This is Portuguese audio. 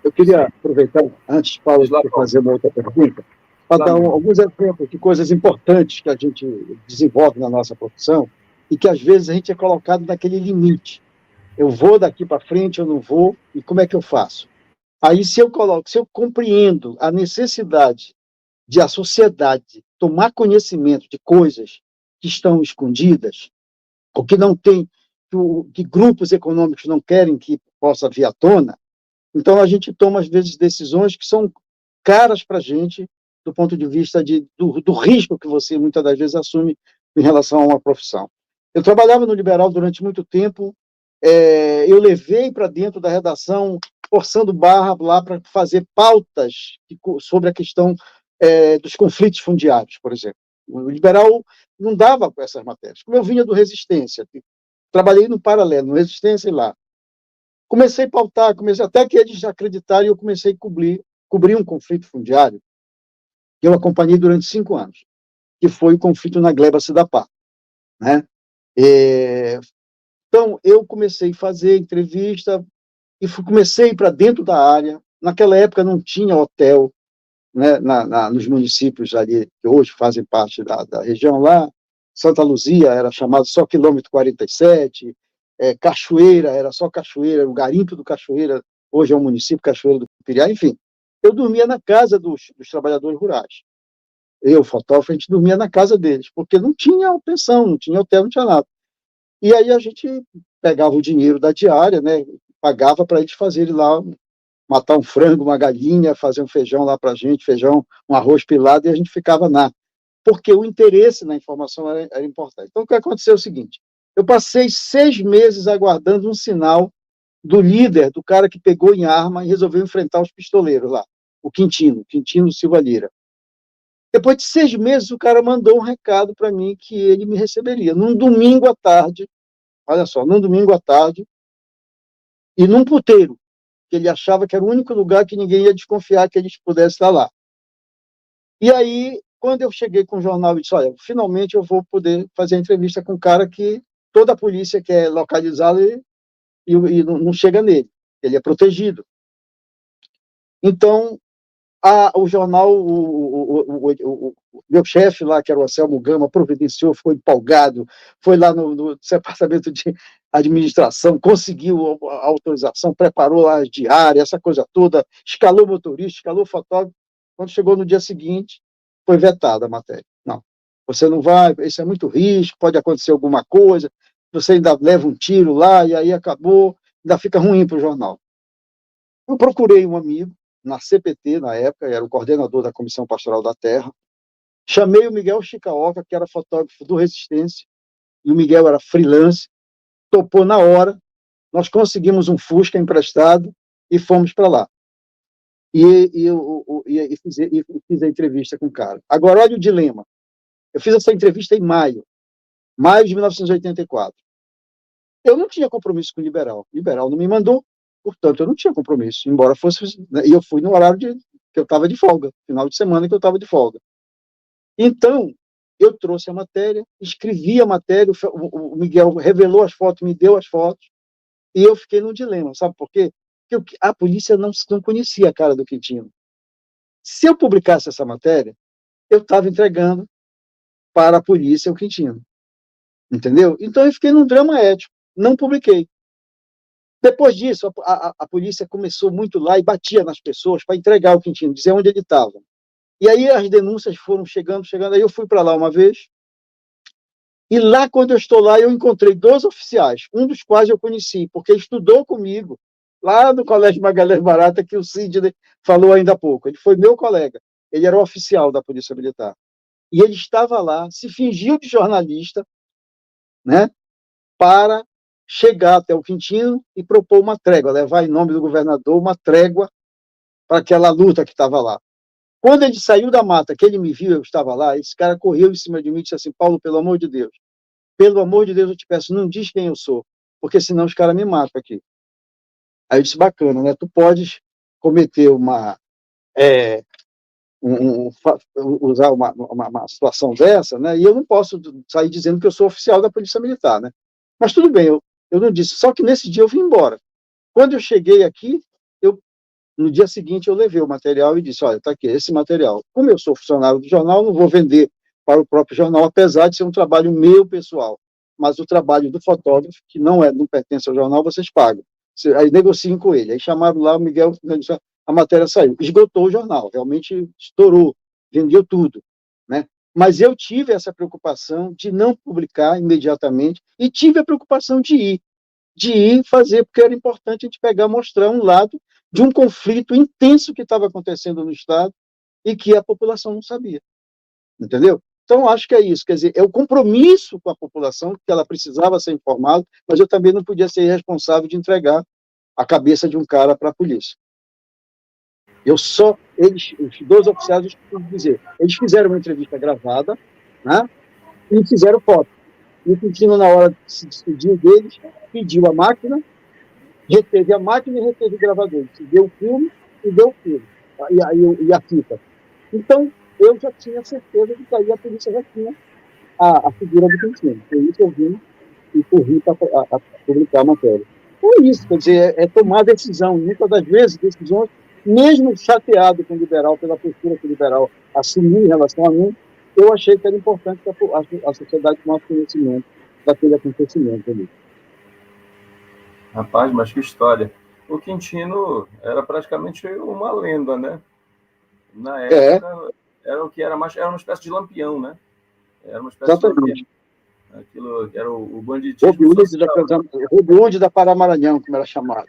Eu queria aproveitar, antes de Paulo fazer uma outra pergunta, para dar alguns exemplos de coisas importantes que a gente desenvolve na nossa profissão e que, às vezes, a gente é colocado naquele limite. Eu vou daqui para frente, eu não vou, e como é que eu faço? Aí, se eu compreendo a necessidade de a sociedade tomar conhecimento de coisas que estão escondidas, ou que não tem, que grupos econômicos não querem que possa vir à tona, então a gente toma, às vezes, decisões que são caras para a gente, do ponto de vista do risco que você, muitas das vezes, assume em relação a uma profissão. Eu trabalhava no Liberal durante muito tempo, eu levei para dentro da redação, forçando barra lá para fazer pautas sobre a questão dos conflitos fundiários, por exemplo. O Liberal não dava essas matérias. Como eu vinha do Resistência, trabalhei no paralelo, no Resistência e lá. Comecei a pautar, até que eles acreditaram, e eu comecei a cobrir um conflito fundiário que eu acompanhei durante 5 anos, que foi o conflito na gleba Cidapá, né? Então, eu comecei a fazer entrevista e comecei para dentro da área. Naquela época não tinha hotel, né, nos municípios ali que hoje fazem parte da região lá. Santa Luzia era chamado só quilômetro 47, Cachoeira era só Cachoeira, o garimpo do Cachoeira, hoje é o município Cachoeira do Piriá, enfim. Eu dormia na casa dos trabalhadores rurais. Eu, fotógrafo, a gente dormia na casa deles, porque não tinha pensão, não tinha hotel, não tinha nada. E aí a gente pegava o dinheiro da diária, né, pagava para eles fazerem lá, matar um frango, uma galinha, fazer um feijão lá para a gente, feijão, um arroz pilado, e a gente ficava porque o interesse na informação era importante. Então, o que aconteceu é o seguinte, eu passei 6 meses aguardando um sinal do líder, do cara que pegou em arma e resolveu enfrentar os pistoleiros lá, o Quintino Silva Lira. Depois de 6 meses, o cara mandou um recado para mim que ele me receberia, num domingo à tarde, olha só, num domingo à tarde, e num puteiro, que ele achava que era o único lugar que ninguém ia desconfiar que eles pudessem estar lá. E aí, quando eu cheguei com o jornal, eu disse, olha, finalmente eu vou poder fazer a entrevista com um cara que toda a polícia quer localizá-lo e não chega nele, ele é protegido. Então, o jornal, o meu chefe lá, que era o Anselmo Gama, providenciou, ficou empolgado, foi lá no departamento de administração, conseguiu a autorização, preparou lá as diárias, essa coisa toda, escalou motorista, escalou fotógrafo. Quando chegou no dia seguinte, foi vetada a matéria. Não, você não vai, isso é muito risco, pode acontecer alguma coisa, você ainda leva um tiro lá, e aí acabou, ainda fica ruim para o jornal. Eu procurei um amigo, na CPT, na época, era o coordenador da Comissão Pastoral da Terra, chamei o Miguel Chicaoca, que era fotógrafo do Resistência, e o Miguel era freelance, topou na hora, nós conseguimos um Fusca emprestado e fomos para lá. E fiz a entrevista com o cara. Agora, olha o dilema. Eu fiz essa entrevista em maio de 1984. Eu não tinha compromisso com o Liberal. O Liberal não me mandou, portanto, eu não tinha compromisso, embora fosse... E eu fui no horário que eu estava de folga, final de semana que eu estava de folga. Então, eu trouxe a matéria, escrevi a matéria, o Miguel revelou as fotos, me deu as fotos, e eu fiquei num dilema, sabe por quê? Porque a polícia não conhecia a cara do Quintino. Se eu publicasse essa matéria, eu estava entregando para a polícia o Quintino. Entendeu? Então, eu fiquei num drama ético, não publiquei. Depois disso, a polícia começou muito lá e batia nas pessoas para entregar o Quintino, dizer onde ele estava. E aí as denúncias foram chegando, aí eu fui para lá uma vez, e lá, quando eu estou lá, eu encontrei 2 oficiais, um dos quais eu conheci, porque ele estudou comigo, lá no Colégio Magalhães Barata, que o Sidney falou ainda há pouco. Ele foi meu colega, ele era o oficial da Polícia Militar. E ele estava lá, se fingiu de jornalista, né, para chegar até o Quintino e propor uma trégua, levar em nome do governador uma trégua para aquela luta que estava lá. Quando ele saiu da mata, que ele me viu, eu estava lá, esse cara correu em cima de mim e disse assim, Paulo, pelo amor de Deus, eu te peço, não diz quem eu sou, porque senão os caras me matam aqui. Aí eu disse, bacana, né? Tu podes cometer usar uma situação dessa, né? E eu não posso sair dizendo que eu sou oficial da Polícia Militar, né? Mas tudo bem, eu não disse. Só que nesse dia eu vim embora. Quando eu cheguei aqui, no dia seguinte eu levei o material e disse, olha, está aqui, esse material. Como eu sou funcionário do jornal, não vou vender para o próprio jornal, apesar de ser um trabalho meu pessoal. Mas o trabalho do fotógrafo, que não pertence ao jornal, vocês pagam. Aí negociem com ele. Aí chamaram lá o Miguel, a matéria saiu. Esgotou o jornal, realmente estourou, vendeu tudo, né? Mas eu tive essa preocupação de não publicar imediatamente e tive a preocupação de ir fazer, porque era importante a gente pegar, mostrar um lado de um conflito intenso que estava acontecendo no Estado e que a população não sabia, entendeu? Então, acho que é isso, quer dizer, é o compromisso com a população, que ela precisava ser informada, mas eu também não podia ser responsável de entregar a cabeça de um cara para a polícia. Os dois oficiais, eu preciso dizer, eles fizeram uma entrevista gravada, né, e fizeram foto. E o Quintino, na hora de se despedir deles, pediu a máquina, reteve a máquina e reteve o gravador. Se deu o filme e deu o filme, e a fita. Então, eu já tinha certeza de que aí a polícia já tinha a figura do Quintino. Por isso eu vim e corri para publicar a matéria. Então é isso, quer dizer, é tomar decisão. Muitas das vezes, decisões, mesmo chateado com o liberal, pela postura que o liberal assumiu em relação a mim, eu achei que era importante que a sociedade tomasse conhecimento daquele acontecimento ali. Rapaz, mas que história. O Quintino era praticamente uma lenda, né? Na época, era o que era mais, era uma espécie de lampião, né? Era uma espécie Exatamente. de lampião. Aquilo era o banditismo Robin Hood da Paramaranhão, como era chamado.